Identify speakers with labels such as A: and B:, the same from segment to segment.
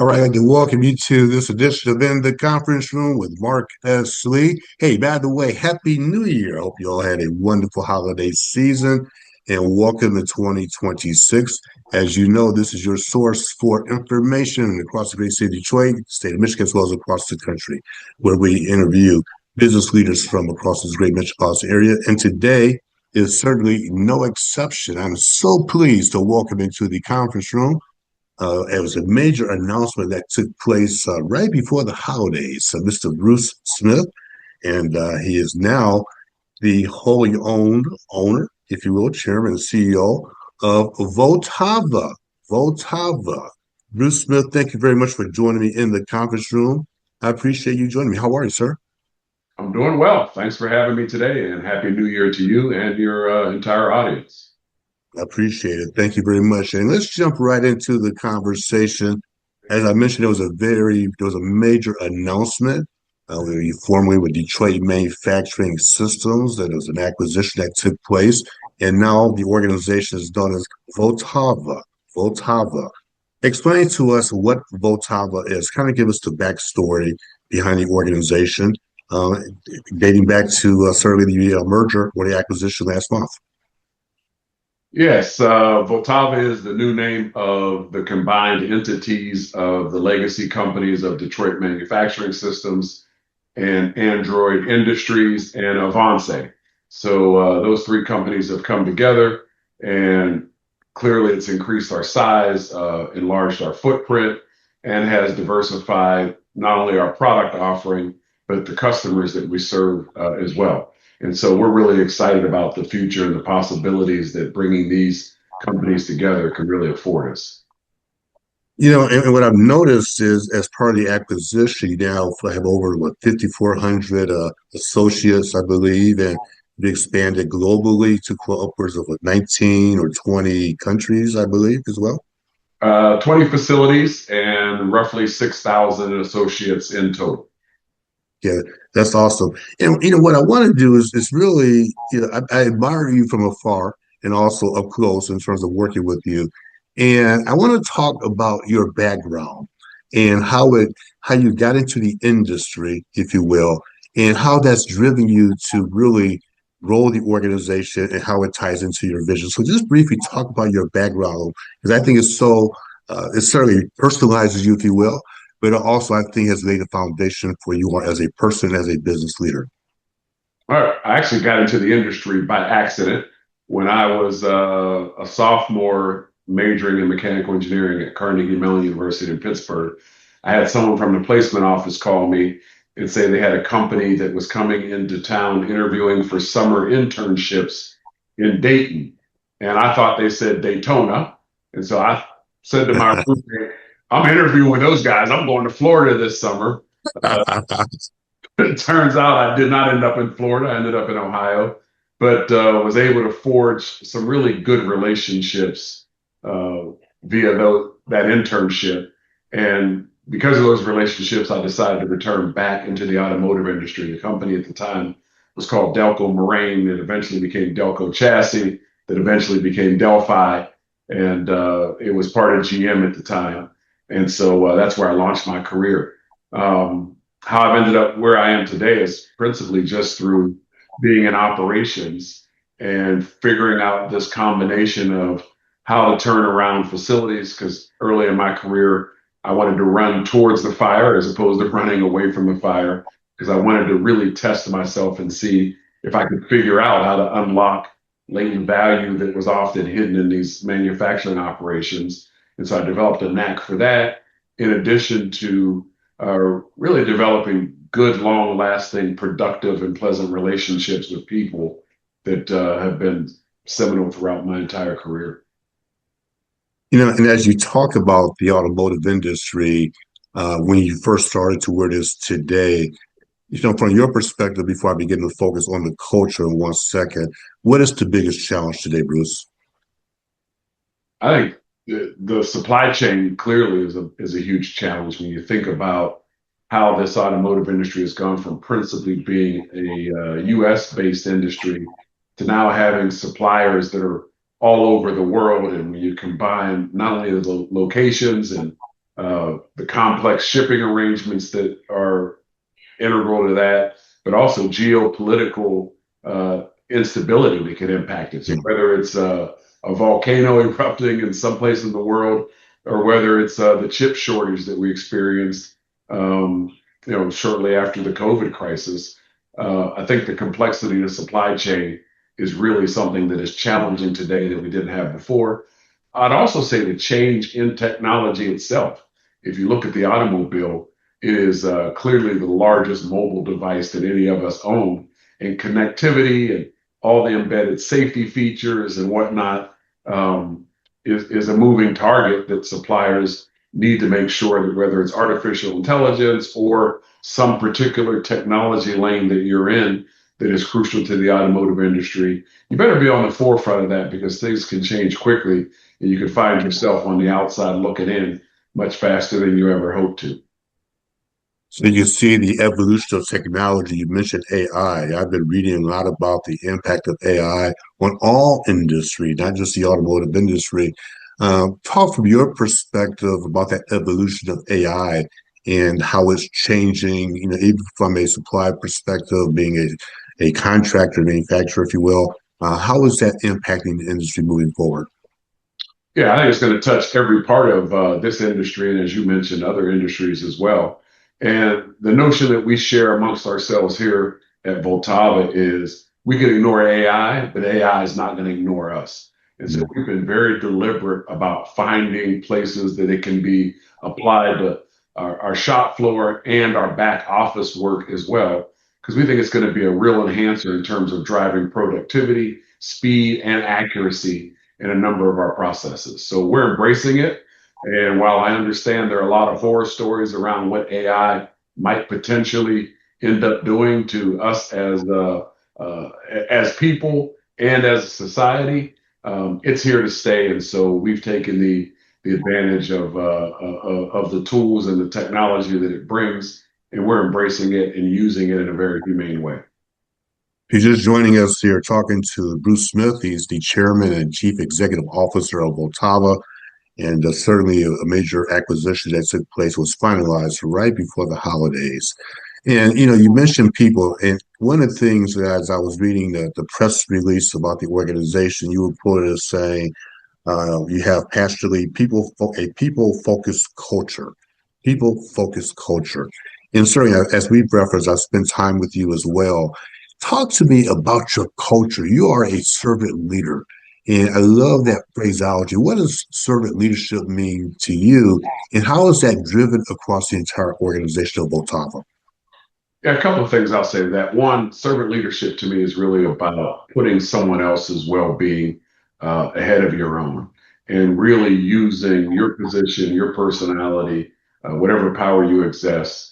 A: All right, I'd like to welcome you to this edition of In the Conference Room with Mark S. Lee. Hey, by the way, Happy New Year. I hope you all had a wonderful holiday season and welcome to 2026. As you know, this is your source for information across the great city of Detroit, state of Michigan, as well as across the country, where we interview business leaders from across this great metropolitan area. And today is certainly no exception. I'm so pleased to welcome into the conference room it was a major announcement that took place right before the holidays. Mr. Bruce Smith, and he is now the wholly owned owner, if you will, chairman and CEO of Votava. Votava. Bruce Smith, thank you very much for joining me in the conference room. I appreciate you joining me. How are you, sir?
B: I'm doing well. Thanks for having me today, and Happy New Year to you and your entire audience.
A: I appreciate it. Thank you very much. And let's jump right into the conversation. As I mentioned, there was a major announcement. We formerly with Detroit Manufacturing Systems. That was an acquisition that took place, and now the organization is known as Votava. Votava. Explain to us what Votava is. Kind of give us the backstory behind the organization, uh, dating back to certainly the merger or the acquisition last month.
B: Yes, Votava is the new name of the combined entities of the legacy companies of Detroit Manufacturing Systems and Android Industries and Avance. So those three companies have come together, and clearly it's increased our size, enlarged our footprint, and has diversified not only our product offering, but the customers that we serve as well. And so we're really excited about the future and the possibilities that bringing these companies together can really afford us.
A: And what I've noticed is as part of the acquisition, you now have over what 5,400 associates, I believe, and we expanded globally to upwards of what, 19 or 20 countries, I believe, as well.
B: 20 facilities and roughly 6,000 associates in total.
A: Yeah, that's awesome. And what I want to do is really, I admire you from afar and also up close in terms of working with you. And I want to talk about your background and how you got into the industry, if you will, and how that's driven you to really grow the organization and how it ties into your vision. So just briefly talk about your background because I think it certainly personalizes you, if you will, but it also I think has laid a foundation for you as a person, as a business leader.
B: All right. I actually got into the industry by accident when I was a sophomore majoring in mechanical engineering at Carnegie Mellon University in Pittsburgh. I had someone from the placement office call me and say they had a company that was coming into town interviewing for summer internships in Dayton. And I thought they said Daytona. And so I said to my roommate, I'm interviewing those guys. I'm going to Florida this summer. Uh, it turns out I did not end up in Florida. I ended up in Ohio, but was able to forge some really good relationships uh, via that internship. And because of those relationships, I decided to return back into the automotive industry. The company at the time was called Delco Moraine. It eventually became Delco Chassis, that eventually became Delphi, and it was part of GM at the time. And so that's where I launched my career. How I've ended up where I am today is principally just through being in operations and figuring out this combination of how to turn around facilities. Because early in my career, I wanted to run towards the fire as opposed to running away from the fire, because I wanted to really test myself and see if I could figure out how to unlock latent value that was often hidden in these manufacturing operations. And so I developed a knack for that, in addition to really developing good, long lasting, productive, and pleasant relationships with people that have been seminal throughout my entire career.
A: And as you talk about the automotive industry, when you first started to where it is today, from your perspective, before I begin to focus on the culture in 1 second, what is the biggest challenge today, Bruce?
B: I think the supply chain clearly is a huge challenge when you think about how this automotive industry has gone from principally being a U.S. based industry to now having suppliers that are all over the world. And when you combine not only the locations and the complex shipping arrangements that are integral to that, but also geopolitical instability that can impact it. So whether it's a volcano erupting in some place in the world, or whether it's the chip shortage that we experienced, shortly after the COVID crisis, I think the complexity of the supply chain is really something that is challenging today that we didn't have before. I'd also say the change in technology itself. If you look at the automobile, it is clearly the largest mobile device that any of us own, and connectivity and all the embedded safety features and whatnot is a moving target that suppliers need to make sure that whether it's artificial intelligence or some particular technology lane that you're in that is crucial to the automotive industry, you better be on the forefront of that because things can change quickly and you can find yourself on the outside looking in much faster than you ever hoped to.
A: So you see the evolution of technology. You mentioned AI. I've been reading a lot about the impact of AI on all industry, not just the automotive industry. Talk from your perspective about that evolution of AI and how it's changing, even from a supply perspective, being a contractor, manufacturer, if you will. How is that impacting the industry moving forward?
B: Yeah, I think it's going to touch every part of this industry, and as you mentioned, other industries as well. And the notion that we share amongst ourselves here at Voltava is we can ignore AI, but AI is not going to ignore us. And so we've been very deliberate about finding places that it can be applied to our shop floor and our back office work as well, because we think it's going to be a real enhancer in terms of driving productivity, speed, and accuracy in a number of our processes. So we're embracing it. And while I understand there are a lot of horror stories around what AI might potentially end up doing to us as people and as a society, it's here to stay. And so we've taken the advantage of the tools and the technology that it brings, and we're embracing it and using it in a very humane way.
A: He's just joining us here talking to Bruce Smith. He's the chairman and chief executive officer of Voltava. And certainly a major acquisition that took place was finalized right before the holidays. And, you mentioned people. And one of the things that as I was reading the press release about the organization, you were quoted as saying, you have pastorally a people-focused culture, people-focused culture. And certainly, as we've referenced, I spent time with you as well. Talk to me about your culture. You are a servant leader. And I love that phraseology. What does servant leadership mean to you? And how is that driven across the entire organization of Voltava?
B: Yeah, a couple of things I'll say to that. One, servant leadership to me is really about putting someone else's well-being ahead of your own and really using your position, your personality, whatever power you possess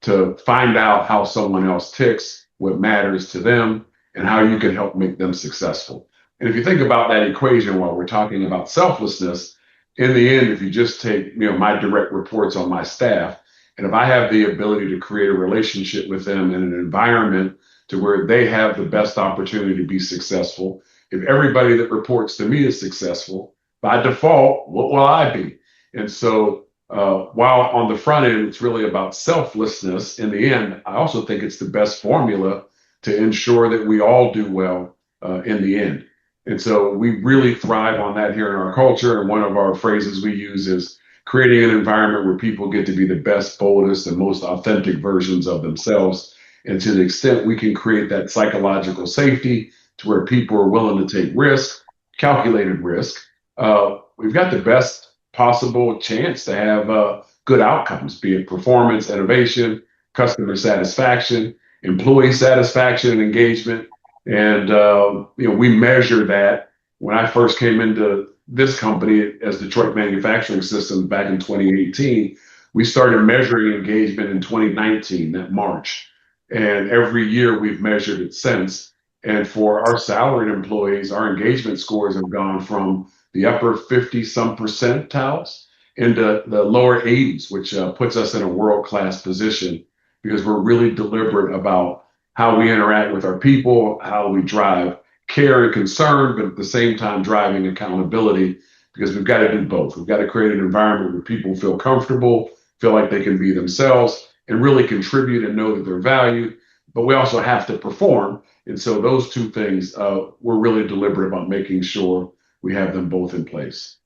B: to find out how someone else ticks, what matters to them, and how you can help make them successful. And if you think about that equation while we're talking about selflessness, in the end, if you just take my direct reports on my staff, and if I have the ability to create a relationship with them in an environment to where they have the best opportunity to be successful, if everybody that reports to me is successful, by default, what will I be? And so while on the front end, it's really about selflessness, in the end, I also think it's the best formula to ensure that we all do well in the end. And so we really thrive on that here in our culture. And one of our phrases we use is creating an environment where people get to be the best, boldest, and most authentic versions of themselves. And to the extent we can create that psychological safety to where people are willing to take risk, calculated risk, we've got the best possible chance to have good outcomes, be it performance, innovation, customer satisfaction, employee satisfaction and engagement. And we measure that. When I first came into this company as Detroit Manufacturing Systems back in 2018, we started measuring engagement in 2019, that March. And every year we've measured it since. And for our salaried employees, our engagement scores have gone from the upper 50 some percentiles into the lower 80s, which puts us in a world-class position because we're really deliberate about how we interact with our people, how we drive care and concern, but at the same time driving accountability because we've got to do both. We've got to create an environment where people feel comfortable, feel like they can be themselves, and really contribute and know that they're valued. But we also have to perform. And so those two things, we're really deliberate about making sure we have them both in place.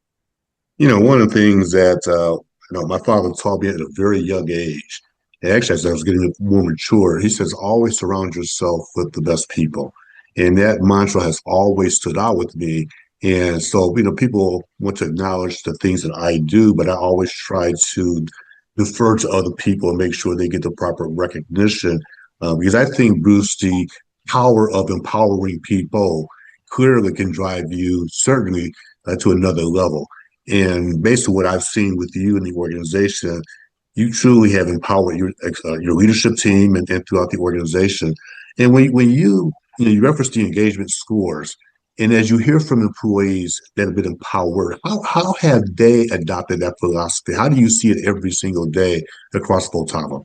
A: One of the things that my father taught me at a very young age, and actually as I was getting more mature, he says, always surround yourself with the best people. And that mantra has always stood out with me. And so, people want to acknowledge the things that I do, but I always try to defer to other people and make sure they get the proper recognition. Because I think, Bruce, the power of empowering people clearly can drive you certainly to another level. And based on what I've seen with you and the organization, you truly have empowered your leadership team and throughout the organization. And when you reference the engagement scores, and as you hear from employees that have been empowered, how have they adopted that philosophy? How do you see it every single day across Voltava?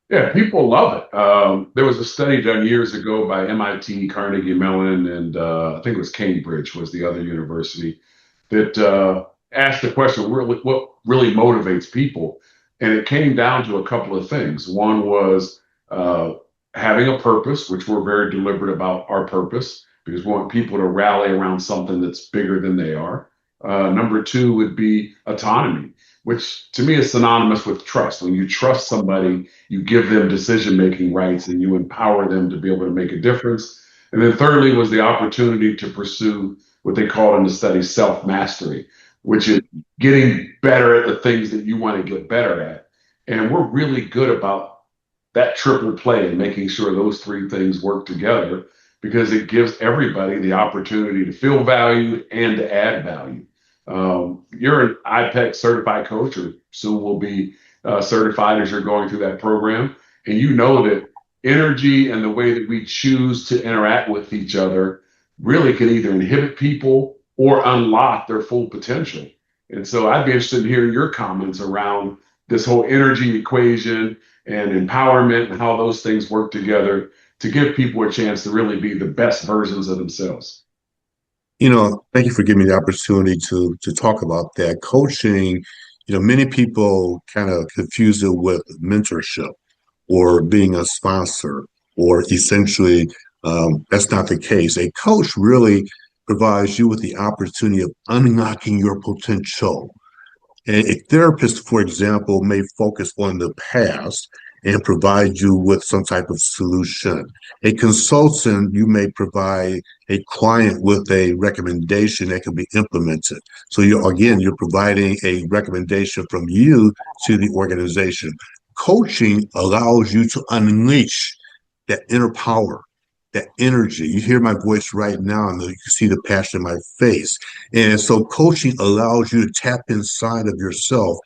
B: Yeah, people love it. There was a study done years ago by MIT, Carnegie Mellon, and I think it was Cambridge was the other university that asked the question, what really motivates people? And it came down to a couple of things. One was having a purpose, which we're very deliberate about our purpose because we want people to rally around something that's bigger than they are. Number two would be autonomy, which to me is synonymous with trust. When you trust somebody, you give them decision-making rights and you empower them to be able to make a difference. And then thirdly was the opportunity to pursue what they call in the study self-mastery, which is getting better at the things that you want to get better at. And we're really good about that triple play and making sure those three things work together because it gives everybody the opportunity to feel valued and to add value. You're an IPEC certified coach, or soon will be certified as you're going through that program. And you know that energy and the way that we choose to interact with each other really can either inhibit people or unlock their full potential. And so I'd be interested in hearing your comments around this whole energy equation and empowerment and how those things work together to give people a chance to really be the best versions of themselves.
A: Thank you for giving me the opportunity to talk about that. Coaching, many people kind of confuse it with mentorship or being a sponsor, or essentially that's not the case. A coach really provides you with the opportunity of unlocking your potential. And a therapist, for example, may focus on the past and provide you with some type of solution. A consultant, you may provide a client with a recommendation that can be implemented. So you're providing a recommendation from you to the organization. Coaching allows you to unleash that inner power, that energy. You hear my voice right now, and you can see the passion in my face. And so coaching allows you to tap inside of yourself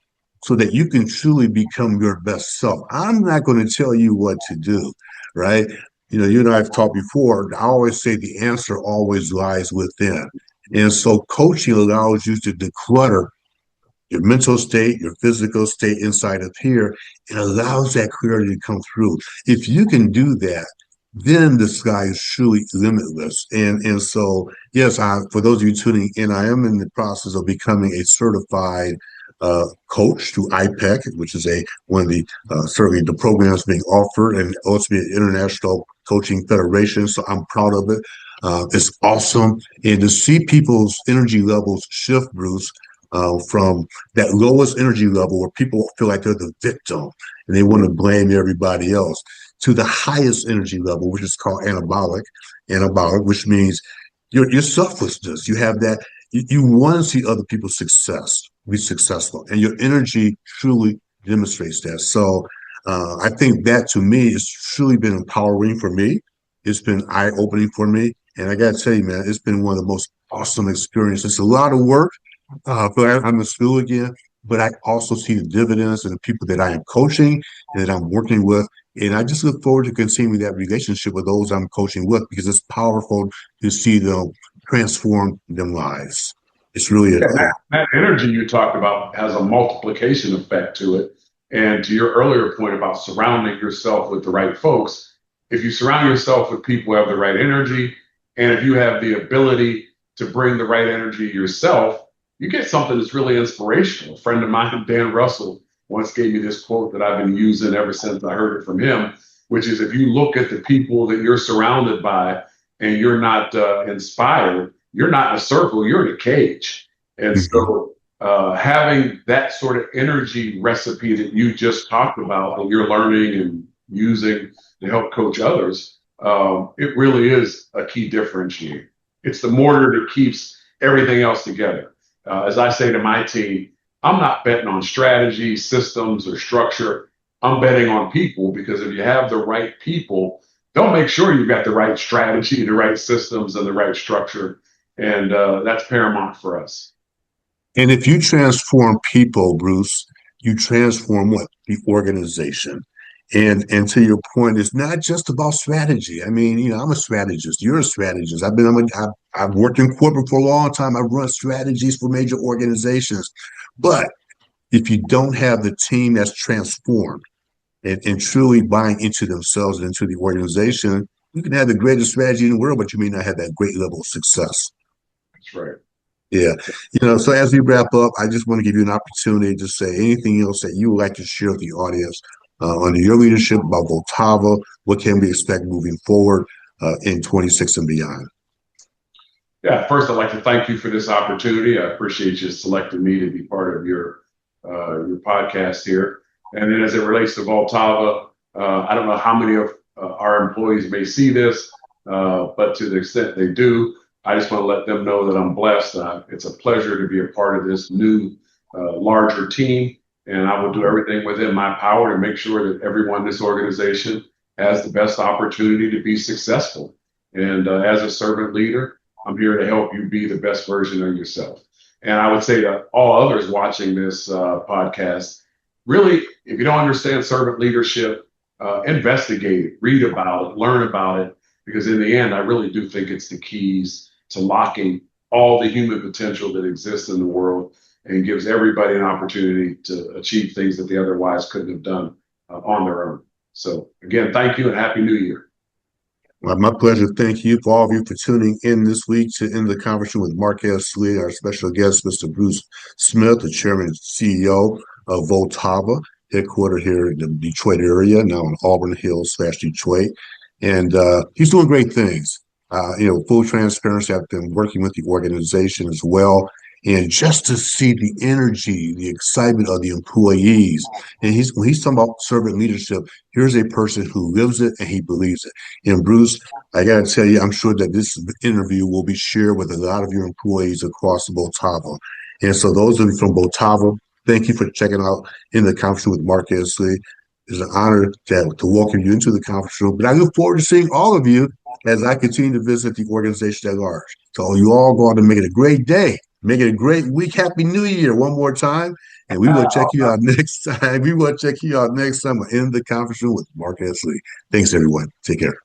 A: so that you can truly become your best self. I'm not going to tell you what to do, right? You and I have talked before. I always say the answer always lies within. And so coaching allows you to declutter your mental state, your physical state inside of here. It allows that clarity to come through. If you can do that, then the sky is truly limitless. And so, yes, for those of you tuning in, I am in the process of becoming a certified coach through IPEC, which is one of the certainly the programs being offered, and also an international coaching federation. So I'm proud of it. It's awesome, and to see people's energy levels shift, Bruce, from that lowest energy level where people feel like they're the victim and they want to blame everybody else, to the highest energy level, which is called anabolic, which means your selflessness. You have that. You want to see other people's be successful, and your energy truly demonstrates that. So I think that to me has truly been empowering for me. It's been eye-opening for me, and I got to tell you, man, it's been one of the most awesome experiences. It's a lot of work. But I'm in school again, but I also see the dividends and the people that I am coaching and that I'm working with. And I just look forward to continuing that relationship with those I'm coaching with because it's powerful to see them transform their lives. It's really
B: Yeah, that energy you talked about has a multiplication effect to it. And to your earlier point about surrounding yourself with the right folks, if you surround yourself with people who have the right energy, and if you have the ability to bring the right energy yourself, you get something that's really inspirational. A friend of mine, Dan Russell, once gave me this quote that I've been using ever since I heard it from him, which is if you look at the people that you're surrounded by and you're not inspired, you're not in a circle, you're in a cage. And
A: Mhm.
B: so having that sort of energy recipe that you just talked about that you're learning and using to help coach others, it really is a key differentiator. It's the mortar that keeps everything else together. As I say to my team, I'm not betting on strategy, systems, or structure. I'm betting on people because if you have the right people, they'll make sure you've got the right strategy, the right systems, and the right structure. And that's paramount for us.
A: And if you transform people, Bruce, you transform what? The organization. And to your point, it's not just about strategy. I mean, I'm a strategist. You're a strategist. I've worked in corporate for a long time. I've run strategies for major organizations. But if you don't have the team that's transformed and truly buying into themselves and into the organization, you can have the greatest strategy in the world, but you may not have that great level of success.
B: That's right.
A: Yeah. So as we wrap up, I just want to give you an opportunity to say anything else that you would like to share with the audience under your leadership about Voltava. What can we expect moving forward in 26 and beyond?
B: Yeah, first, I'd like to thank you for this opportunity. I appreciate you selecting me to be part of your podcast here. And then, as it relates to Voltava, I don't know how many of our employees may see this, but to the extent they do, I just want to let them know that I'm blessed. It's a pleasure to be a part of this new, larger team, and I will do everything within my power to make sure that everyone in this organization has the best opportunity to be successful. And as a servant leader, I'm here to help you be the best version of yourself. And I would say to all others watching this podcast, really, if you don't understand servant leadership, investigate it, read about it, learn about it, because in the end, I really do think it's the keys to locking all the human potential that exists in the world and gives everybody an opportunity to achieve things that they otherwise couldn't have done on their own. So again, thank you and Happy New Year.
A: Well, my pleasure. Thank you for all of you for tuning in this week to end the conversation with Marquez Lee, our special guest, Mr. Bruce Smith, the chairman and CEO of Voltava, headquartered here in the Detroit area, now in Auburn Hills / Detroit. And he's doing great things. Full transparency, I've been working with the organization as well. And just to see the energy, the excitement of the employees, and when he's talking about servant leadership, here's a person who lives it and he believes it. And Bruce, I got to tell you, I'm sure that this interview will be shared with a lot of your employees across Voltava. And so those of you from Voltava, thank you for checking out In the Conference with Marquez Lee. It's an honor to welcome you into the conference room. But I look forward to seeing all of you as I continue to visit the organization at large. So you all go out and make it a great day. Make it a great week. Happy New Year one more time. And we will check you out next time. We will check you out next time in the conference room with Marquez Lee. Thanks, everyone. Take care.